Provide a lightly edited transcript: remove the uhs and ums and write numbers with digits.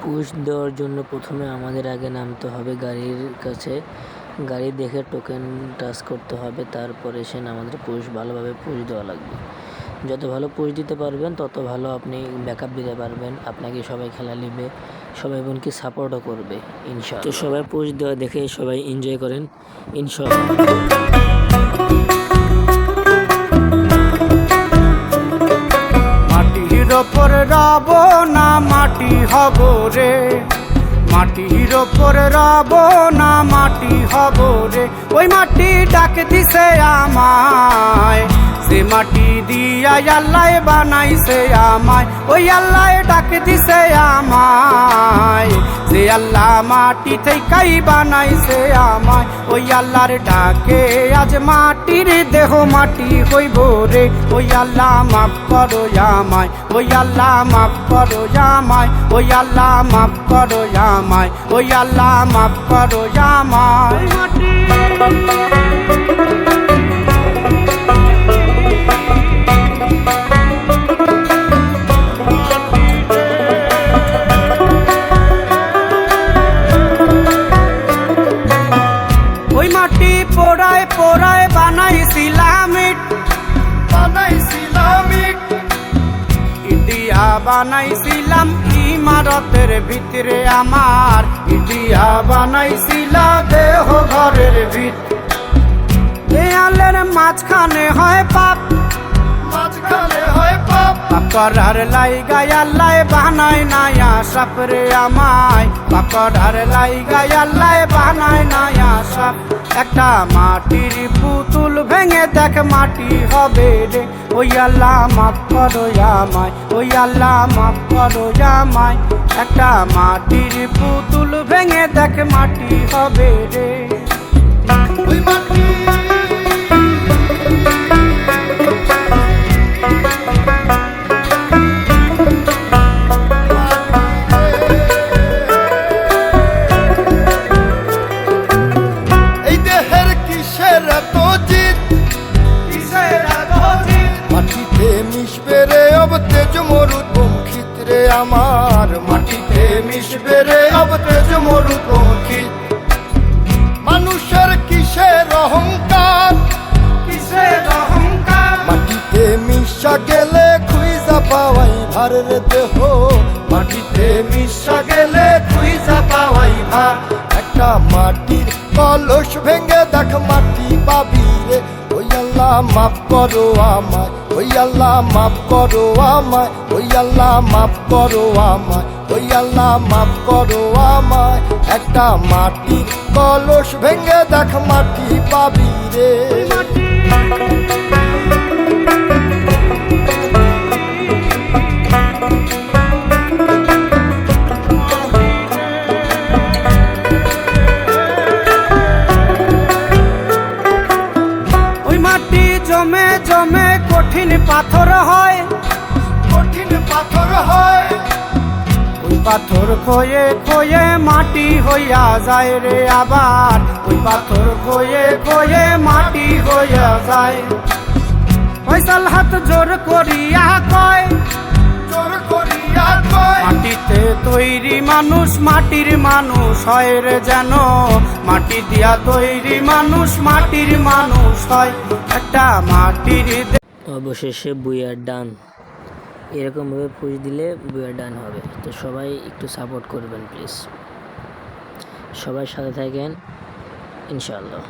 Push দেওয়ার জন্য প্রথমে আমাদের আগে নামতে হবে গাড়ির কাছে। গাড়ি দেখে টোকেন টাচ করতে হবে, তারপরে সে আমাদের পুশ ভালোভাবে পুশ দেওয়া লাগবে। যত ভালো পুশ দিতে পারবেন তত ভালো আপনি ব্যাকআপ দিতে পারবেন, আপনাকে সবাই খেলা নেবে, সবাই এমনকি সাপোর্টও করবে ইনশাআল্লাহ। তো সবাই পুশ দেওয়া দেখে সবাই এনজয় করেন ইনশাআল্লাহ। মাটির ওপর রব না মাটি হব রে, মাটির ওপর রব না মাটি হব রে। ওই মাটি ডাক দিছে আমায়, সে মাটি দিয়া আল্লাহ বানাইছে আমায়। ওই আল্লাহ ডাক দিছে আমায়, যে আল্লাহ মাটি থেকেই বানাইছে আমায়। ওই আল্লাহর ডাকে আজ মাটির দেহ মাটি হইব রে। ওই আল্লাহ মাফ করো আমায়, ওই আল্লাহ মাফ করো আমায়, ওই আল্লাহ মাফ করো আমায়, ওই আল্লাহ মাফ করো আমায়। ওই মাটি পোড়ায় পোড়ায় বানাইছিলাম ইট, ইটিয়া বানাইছিলাম ইমারতের ভিতরে আমার, ইটিয়া বানাইছিলাম দেহ ঘরের ভিত। দেয়ালের মাঝখানে হয় পাপ, মাঝখানে হয় পাপ, পাপ করার লাইগায় আল্লাহ বানায় নায়া সাপ রে আমায়। পাপ করার লাইগায় আল্লাহ বানায় নায়া সাপ। একটা মাটির পুতুল ভেঙে দেখ মাটি হবে রে। ওই আল্লাহ মাফ করো আমায়, ওই আল্লাহ মাফ করো আমায়। একটা মাটির পুতুল ভেঙে দেখ মাটি হবে রে। ওই মাটি আমার, মাটিতে মিশবে রে অব তেজ মরুপঙ্খিত। মানুষের কিসের অহংকার, কিসের অহংকার, মাটিতে মিশা গেলে খুঁজা পাওয়াই ভার রে দেহ। মাটিতে মিশা গেলে খুঁজা পাওয়াই ভার। একটা মাটির কলস ভেঙে দেখ মাটি পাবি রে। ওই আল্লাহ মাফ করো আমায়, ওই আল্লাহ মাফ করো আমায়, ওই আল্লাহ মাফ করো আমায়, ওই আল্লাহ মাফ করো আমায়। একটা মাটির কলস ভেঙে দেখ মাটি পাবি রে। জমে জমে কঠিন পাথর হয়, কঠিন পাথর হয়। ওই পাথর খয়ে খয়ে মাটি হইয়া যায় রে আবার। ওই পাথর খয়ে খয়ে মাটি হইয়া যায়। ফয়সাল হাত জোর করিয়া কয়, জোর করিয়া কয়, মাটিতে তৈরি মানুষ মাটির মানুষ হয় রে যেন। মাটি দিয়া তৈরি মানুষ মাটির মানুষ হয়। একটা মাটির অবশেষে বুয়ার ডান। এরকমভাবে পুশ দিলে বুয়ার ডান হবে। তো সবাই একটু সাপোর্ট করবেন প্লিজ, সবাই সাথে থাকেন ইনশাআল্লাহ।